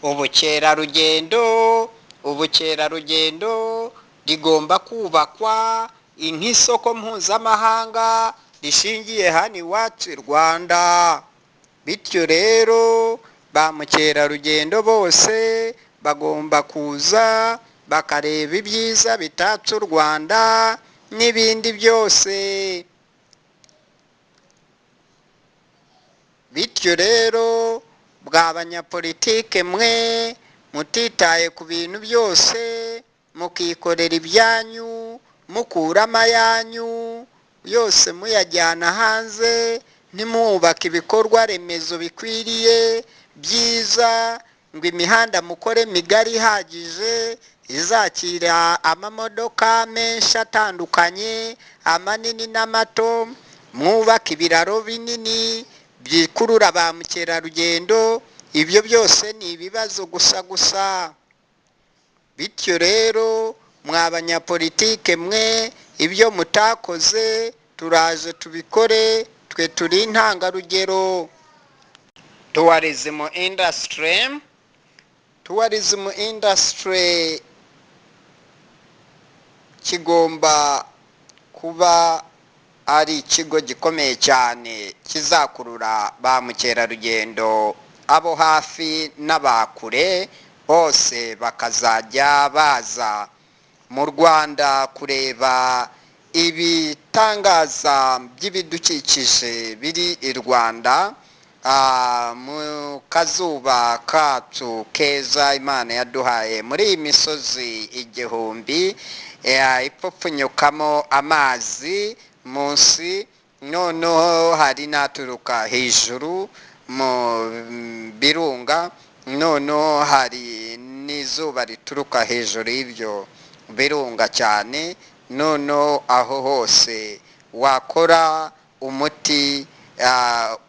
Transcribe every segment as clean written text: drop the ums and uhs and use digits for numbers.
ubukerarugendo rigomba kubakwa nk'isoko mpuzamahanga rishingiye hano iwacu i Rwanda. Bityo rero ba mukerarugendo bose bagomba kuza bakareba ibyiza bitatse u Rwanda n'ibindi byose. Bityo rero bwa banyapolitike mwe mutitaye ku bintu byose mukikorera ibyanyu mukuramo ayanyu yose muyajyana hanze, ntimwubake ibikorwa remezo bikwiriye byiza ngo imihanda mukore migari ihagije izakira amamodoka menshi atandukanye amanini n'amato, mwubake ibiraro binini byikurura ba mukerarugendo. Ibyo byose ni ibibazo gusa. Bityo rero mwa banyapolitike mwe ibyo mutakoze turaje tubikore, twe turi intangarugero. Tourism industry kigomba kuba ari ikigo gikomeye cyane kizakurura ba mukerarugendo abo hafi n'abakure bose bakazajya baza mu Rwanda kureba ibitangaza by'ibidukikije biri i Rwanda, mu kazuba kacu keza Imana yaduhaye muri iyi misozi igihumbi ipfupfunyukamo amazi munsi, noneho hari naturuka hejuru mu birunga, noneho hari n'izuba rituruka hejuru y'ibyo birunga cyane. Noneho aho hose wakora umuti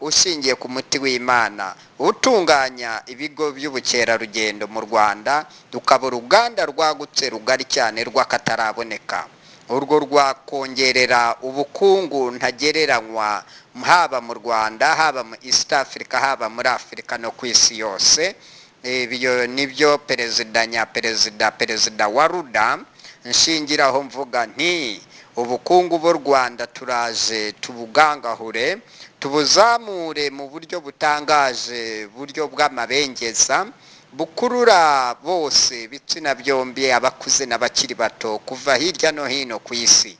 ushingiye ku muti w'Imana utunganya ibigo by'ubukerarugendo mu Rwanda, rukaba uruganda rwagutse rugari cyane rw'akataraboneka. Urwo rwakongerera ubukungu ntagereranywa haba mu Rwanda, haba mu East Africa, haba muri Afurika no ku isi yose. Ibyo nibyo perezida wa RUDA nshingiraho mvuga nti ubukungu bw'u Rwanda turaje tubugangahure, tubuzamure mu buryo butangaje, buryo bw'amabengeza bukurura bose bitsina byombi, abakuze n'abakiri bato, kuva hirya no hino ku isi.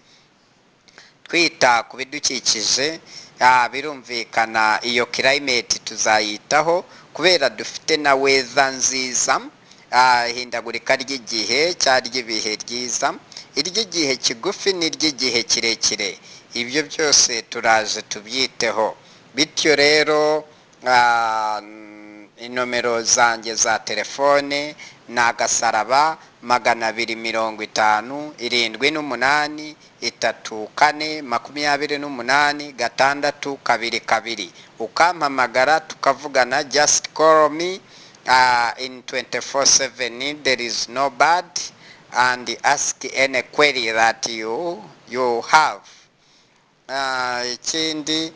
Twita ku bidukikije, birumvikana iyo climate tuzayitaho kubera dufite na weather nziza, ihindagurika ry'igihe cyangwa ibihe ryiza, iry'igihe kigufi n'iry'igihe kirekire. Ibyo byose turaje tubyiteho. Bityo rero inomero zanjye za telefone ni agasaraba 250 78 34 28 622. Ukampamagara tukavugana, just call me in 24/7. There is no bad, and ask any query that you have. Ikindi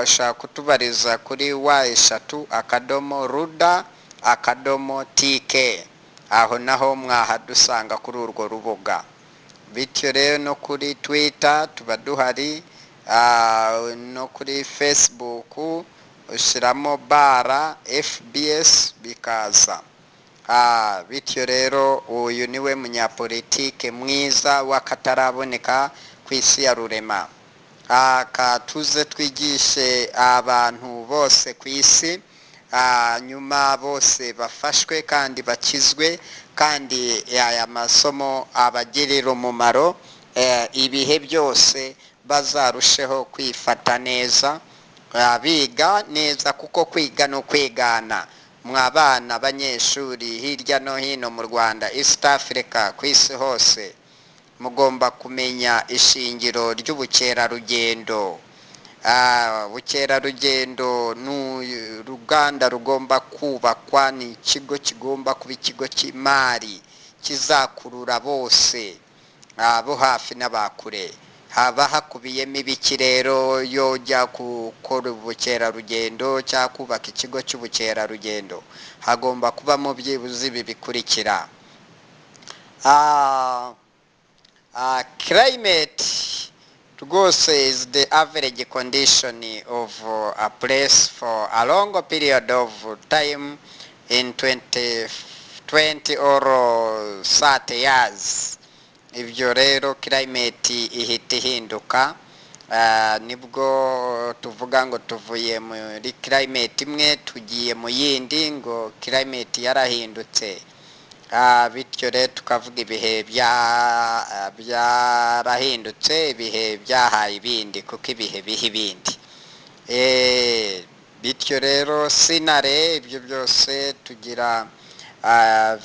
ushaka kutubariza kuri wa3@ruda.tk, aho naho mwahadusanga kuri urwo rubuga. Bityo rero no kuri Twitter tuba duhari, no kuri Facebook ushyiramo bara FBS bikaza. Bityo rero uyu niwe munyapolitike mwiza w'akataraboneka ku isi ya rurema. Tuze twigishe abantu bose ku isi, nyuma bose bafashwe kandi bakizwe, kandi aya masomo abagirira umumaro ibihe byose, bazarusheho kwifata neza, biga neza, kuko kwiga no kwigana. Mwabana abanyeshuri hirya no hino mu Rwanda, East Africa, ku isi hose, mugomba kumenya ishingiro ry'ubukerarugendo. Ubukerarugendo ni uruganda rugomba kubakwa, ni ikigo kigomba kuba ikigo cy'imari kizakurura bose, abo hafi n'abakure. haba hakubiyemo ibiki rero yo ujya gukora ubukerarugendo cyangwa kubaka ikigo cy'ubukerarugendo? Hagomba kubamo byibuze ibi bikurikira. Climate rwose is the average condition of a place for a long period of time in 20 or 30 years. Ibyo rero climate ihita ihinduka, nibwo tuvuga ngo tuvuye muri climate imwe tugiye mu yindi, ngo climate yarahindutse. Bityo rero tukavuga ibihe byarahindutse, ibihe byahaye ibindi, kuko ibihe biha ibindi. Bityo rero sinare ibyo byose tugira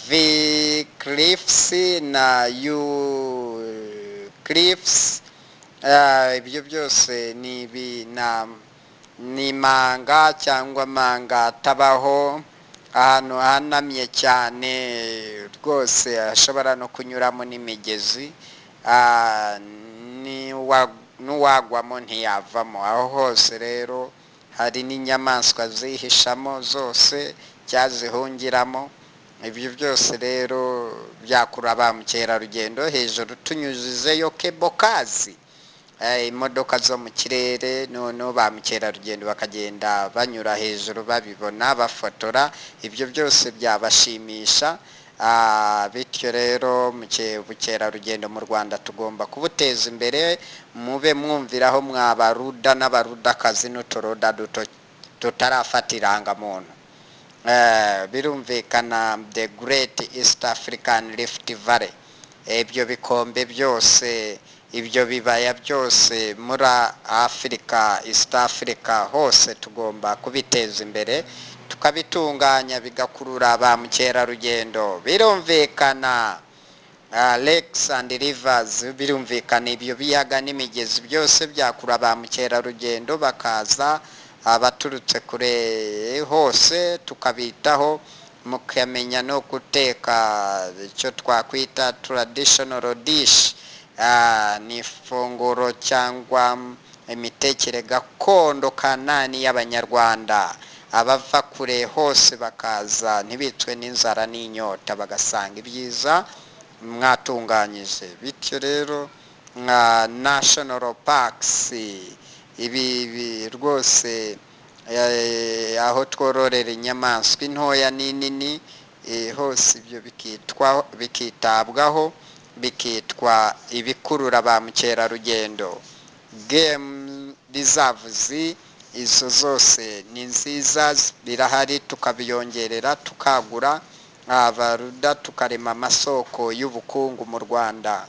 V cliffs na U cliffs. Ibyo byose ni manga cyangwa manga atabaho ahantu hanamye cyane rwose, hashobora no kunyuramo n'imigezi, n'uwagwamo ntiyavamo. Aho hose rero hari n'inyamaswa zihishamo zose cyazihungiramo. Ibyo byose rero byakurura ba mukerarugendo. Hejuru tunyujijeyo kebokazi, imodoka zo mu kirere, noneho ba mukerarugendo bakagenda banyura hejuru babibona, bafotora. Ibyo byose byabashimisha. Bityo rero ubukerarugendo mu Rwanda tugomba kubuteza imbere. Mube mwumviraho mwabaruda n'abarudakazi n'uturoda duto tutarafata irangamuntu. Birumvikana the Great East African Rift Valley, ibyo bikombe byose, ibyo bibaya byose muri Africa, East Africa hose tugomba kubiteza imbere, tukabitunganya bigakurura ba mukerarugendo. Birumvikana lakes and rivers, birumvikana ibyo biyaga n'imigezi byose byakurura ba mukerarugendo, bakaza abaturutse kure hose, tukabitaho, mukamenya no guteka icyo twakwita traditional dish. Ni ifunguro cyangwa imitekere gakondo kanani y'Abanyarwanda. Abava kure hose bakaza ntibicwe n'inzara n'inyota, bagasanga ibyiza mwatunganyije. Bityo rero nka national parks, ibi rwose aho twororera inyamaswa intoya n'inini, hose ibyo bikitabwaho, bikitwa ibikurura ba mukerarugendo. Game reserves, izo zose ni nziza, birahari, tukabiyongerera, tukagura abaruda, tukarema amasoko y'ubukungu mu Rwanda.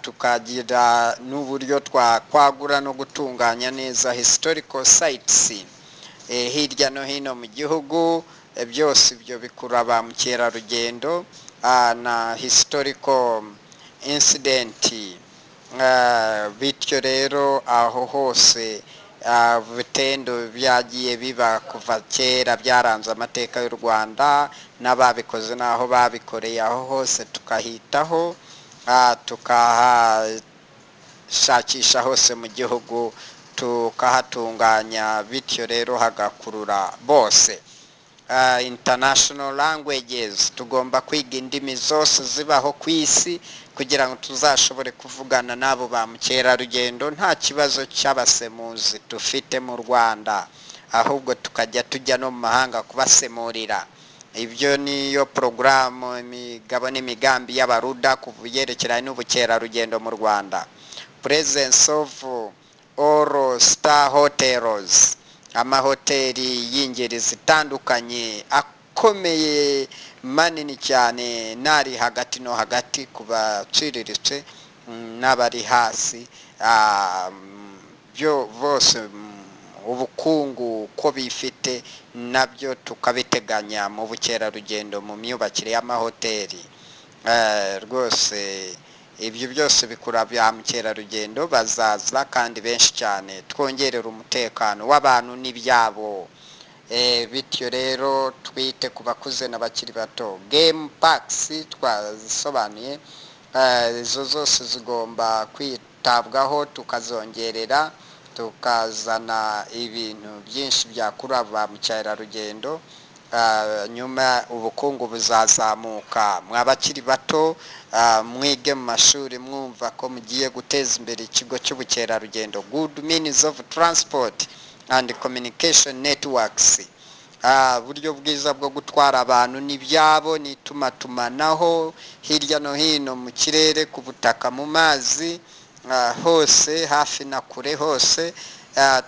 Tukagira n'uburyo twakwagura no gutunganya neza historical sites hirya no hino mu gihugu. Byose ibyo bikurura ba mukerarugendo na historical incident. Bityo rero aho hose bitendo byagiye biba kuva kera, byaranze amateka y'u Rwanda, n'ababikoze n'aho babikoreye, aho hose tukahitaho, tukahashakisha hose mu gihugu, tukahatunganya. Bityo rero hagakurura bose. International languages, tugomba kwiga indimi zose zibaho ku isi kugira ngo tuzashobore kuvugana n'abo ba mukerarugendo nta kibazo cy'abasemuzi dufite mu Rwanda, ahubwo tukajya tujya no mu mahanga kubasemurira. Ibyo niyo porogaramu, imigabo n'imigambi y'abaruda ku byerekeranye n'ubukerarugendo mu Rwanda. Presence of all star hotels, amahoteli y'ingeri zitandukanye akomeye manini cyane, nari hagati no hagati ku baciriritse n'abari hasi. Byo bose ubukungu ko bifite nabyo tukabiteganya mu bukerarugendo, mu myubakire y'amahoteli. Rwose ibyo byose bikurura ba mukerarugendo, bazaza kandi benshi cyane, twongerera umutekano w'abantu n'ibyabo. Bityo rero twite ku bakuze n'abakiri bato. Game parks twazisobanuye, izo zose zigomba kwitabwaho tukazongerera tukazana ibintu byinshi byakurura ba mukerarugendo, nyuma ubukungu buzazamuka. Mwabakiri bato mwige mu mashuri mwumva ko mugiye guteza imbere ikigo cy'ubukerarugendo, good means of transport and communication networks, buryo bwiza bwo gutwara abantu n'ibyabo n'itumatumanaho hirya no hino mu kirere, ku butaka, mu mazi, hose hafi na kure hose,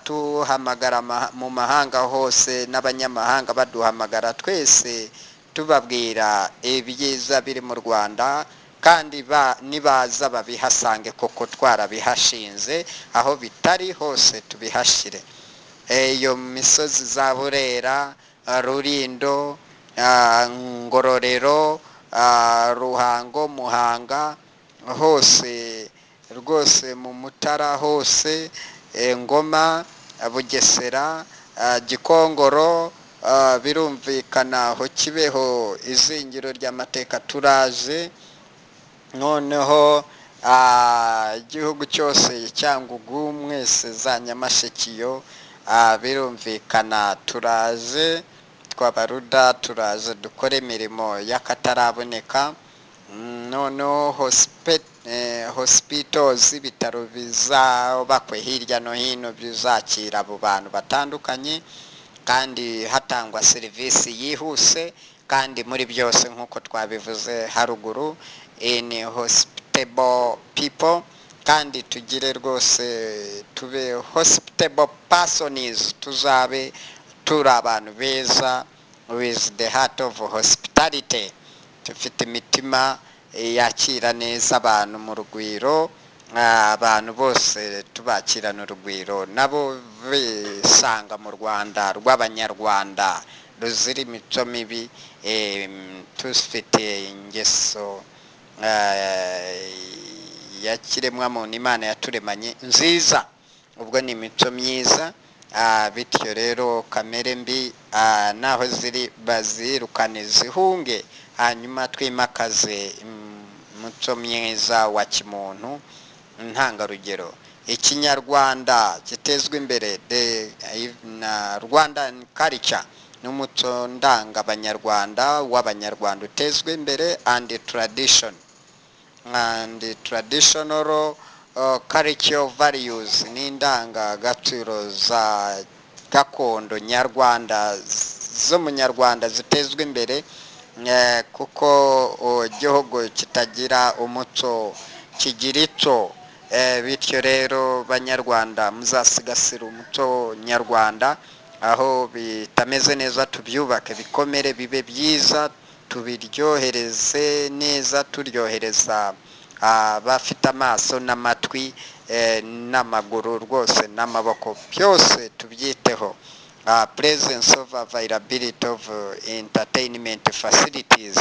tuhamagara mu mahanga hose n'abanyamahanga baduhamagara, twese tubabwira ibyiza biri mu Rwanda, kandi nibaza babihasange koko twarabihashinze, aho bitari hose tubihashyire. Iyo misozi za Burera, Rulindo, Ngororero, Ruhango, Muhanga, hose rwose mu Mutara hose, Ngoma, Bugesera, Gikongoro, birumvikana aho Kibeho, izingiro ry'amateka turaje, noneho igihugu cyose Cyangugu, mwese za Nyamasheke, birumvikana turaje, Twabaruda turaje dukore imirimo y'akataraboneka. Noneho hospitals, ibitaro bizabakwe hirya no hino bizakira abo bantu batandukanye, kandi hatangwa serivisi yihuse, kandi muri byose nk'uko twabivuze haruguru, in hospitable people, kandi tugire rwose tube hospitable persons, tuzabe turi abantu beza with the heart of hospitality, dufite imitima yakira neza abantu mu rugwiro, abantu bose tubakirana urugwiro, nabo bisanga mu Rwanda rw'Abanyarwanda ruzira imico mibi, tufite ingeso ya kiremwamuntu Imana yaturemanye nziza, ubwo ni imico myiza. Bityo rero kamere mbi naho ziri bazirukane zihunge, hanyuma twimakaze umuco mwiza wa kimuntu ntangarugero. Ikinyarwanda gitezwe imbere, na Rwandan culture n'umuco ndanga abanyarwanda w'Abanyarwanda utezwe imbere, and tradition and traditional cultural values n'indangagaciro za gakondo nyarwanda z'umunyarwanda zitezwe imbere, kuko igihugu kitagira umuco kigira icyo. Bityo rero Banyarwanda muzasigasira umuco nyarwanda, aho bitameze neza tubyubake bikomere bibe byiza, tubiryohereze neza, turyohereza abafite amaso n'amatwi n'amaguru rwose n'amaboko, byose tubyiteho. Presence of availability of entertainment facilities,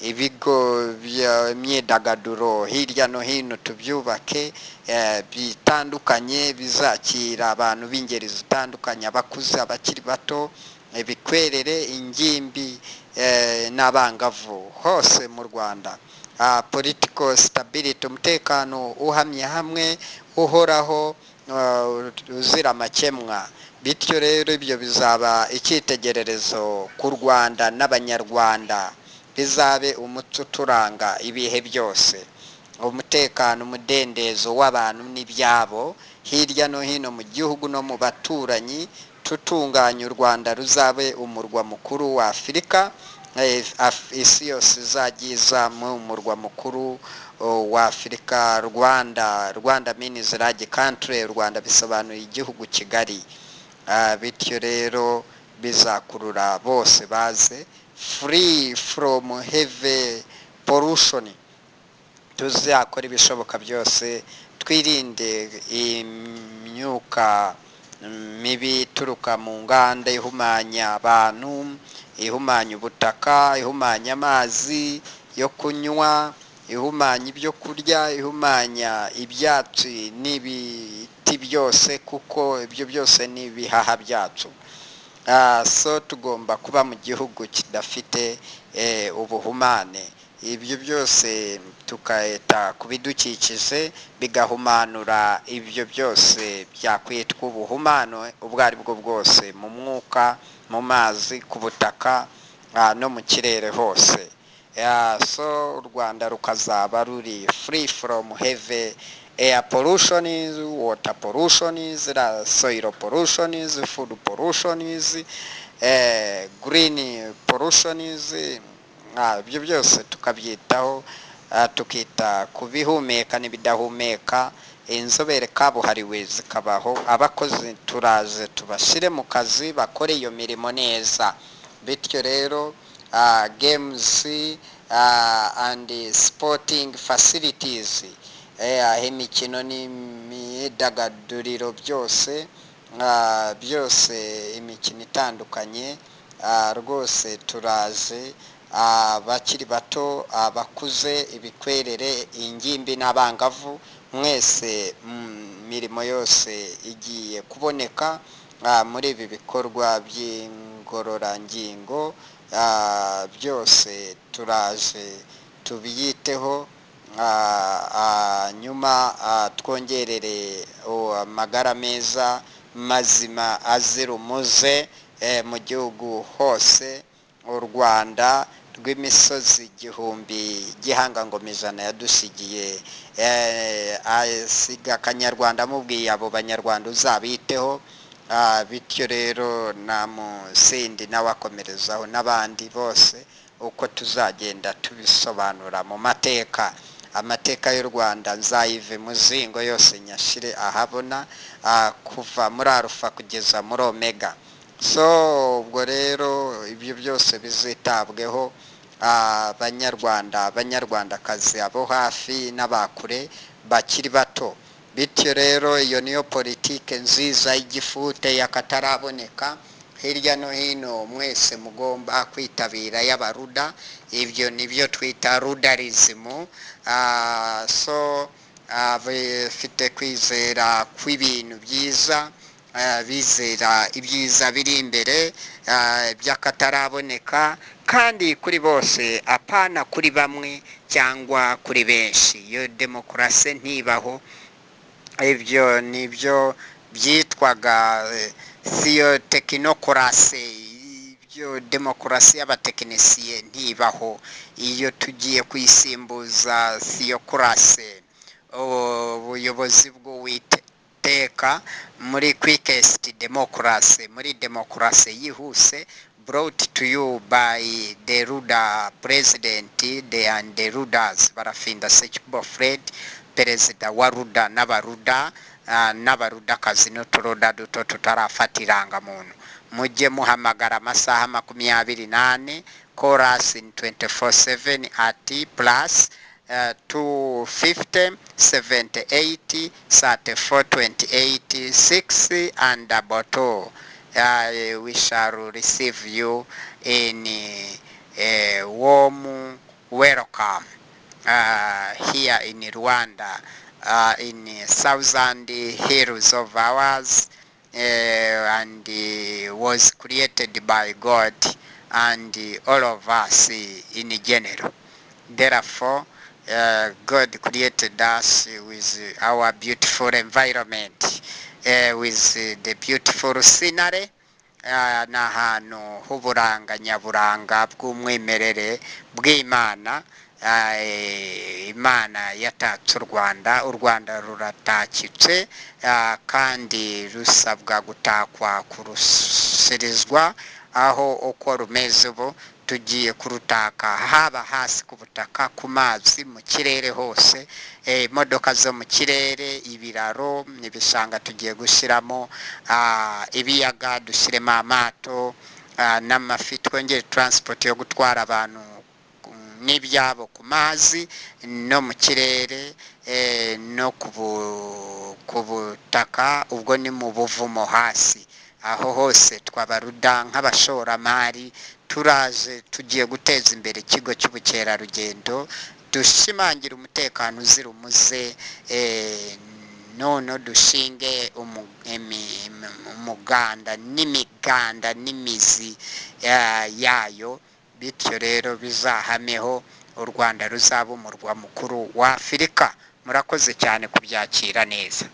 ibigo by'imyidagaduro hirya no hino tubyubake, bitandukanye, bizakira abantu b'ingeri zitandukanye, abakuze, abakiri bato, ibikwerere, ingimbi n'abangavu, hose mu Rwanda. Political stability, umutekano uhamye hamwe uhoraho, uzira amakemwa. Bityo rero ibyo bizaba icyitegererezo ku Rwanda n'Abanyarwanda, bizabe umuco uturanga ibihe byose. Umutekano, umudendezo w'abantu n'ibyabo hirya no hino mu gihugu no mu baturanyi, tutunganya u Rwanda ruzabe umurwa mukuru wa Afurika, isi yose izagiza mu murwa mukuru wa Afurika. Rwanda means large country, Rwanda bisobanuye igihugu kigari. Bityo rero bizakurura bose baze, free from heavy pollution. Tuzakora ibishoboka byose twirinde imyuka mibi ituruka mu nganda ihumanya abantu, ihumanya ubutaka, ihumanya amazi yo kunywa, ihumanya ibyo kurya, ihumanya ibyatsi n'ibiti byose, kuko ibyo byose ni ibihaha byacu. So tugomba kuba mu gihugu kidafite ubuhumane. ibyo byose tukahita ku bidukikije bigahumanura ibyo byose byakwitwa ubuhumano ubwo ari bwo bwose mu mwuka, mu mazi, ku butaka no mu kirere hose. So u Rwanda rukazaba ruri free from heavy air pollution, water pollution, soil pollution, food pollution, green pollution, ibyo byose tukabyitaho, tukita ku bihumeka n'ibidahumeka. Inzobere kabuhariwe zikabaho, abakozi turaje tubashyire mu kazi bakore iyo mirimo neza. Bityo rero games and sporting facilities, imikino n'imyidagaduriro byose, imikino itandukanye, rwose turaje abakiri bato, abakuze, ibikwerere, ingimbi n'abangavu, mwese mirimo yose igiye kuboneka muri ibi bikorwa by'ingororangingo. Byose turaje tubiyiteho, nyuma twongerere amagara meza mazima azira umuze mu gihugu hose. U Rwanda rw'imisozi igihumbi gihangangoma ijana yadusigiye, asiga akanyarwanda amubwiye abo banyarwanda uzabiteho. Bityo rero na Musindi nawe akomerezaho n'abandi bose, uko tuzagenda tubisobanura mu mateka. Amateka y'u Rwanda nzayive muzingo yose nyashire ahabona, kuva muri Arufa kugeza muri Omega. So ubwo rero ibyo byose bizitabweho, abanyarwandakazi, abo hafi n'abakure bakiri bato. Bityo rero iyo niyo politike nziza y'igifute y'akataraboneka. Hirya no hino mwese mugomba kwitabira y'abaruda, ibyo nibyo twita rudarism. So bafite kwizera kw'ibintu byiza, bizera ibyiza biri imbere by'akataraboneka, kandi kuri bose, apana kuri bamwe cyangwa kuri benshi. Iyo demokarasi ntibaho. Ibyo nibyo byitwaga theotekinokrasi. Ibyo demokarasi y'abatekinisiye ntibaho. Iyo tugiye kuyisimbuza theocracy, ubuyobozi bw'uwiteka, muri quickest democracy, muri demokarasi yihuse, brought to you by the Ruda president and the Rudas, Barafinda Sekbo Fred, perezida wa Ruda n'abaruda n'abarudakazi n'uturuda duto tutarafatiranga muntu. Mujye muhamagara amasaha 28, chorus in 24/7 at plus 250 78 34 28 6 and about we shall receive you in warm welcome here in Rwanda, in thousand hills of ours, and was created by God and all of us in general. Therefore, God created us with our beautiful environment, with the beautiful scenery, n'ahantu h'uburanga nyaburanga bw'umwimerere bw'Imana. Imana yatatse u Rwanda ruratakitse, kandi rusabwa gutakwa, kurusirizwa aho uko rumeze ubu. Tugiye kurutaka haba hasi ku butaka, ku mazi, mu kirere hose, imodoka zo mu kirere, ibiraro n'ibishanga tugiye gushyiramo, ibiyaga dushyiremo amato n'amafi, twongere transport yo gutwara abantu n'ibyabo ku mazi no mu kirere, no ku butaka, ubwo ni mu buvumo hasi. Aho hose twabaruda nk'abashoramari turaje tugiye guteza imbere ikigo cy'ubukerarugendo, dushimangira umutekano uzira umuze, none dushinge umuganda n'imiganda n'imizi yayo. Bityo rero bizahameho u Rwanda ruzaba umurwa mukuru wa Afurika. Murakoze cyane kubyakira neza.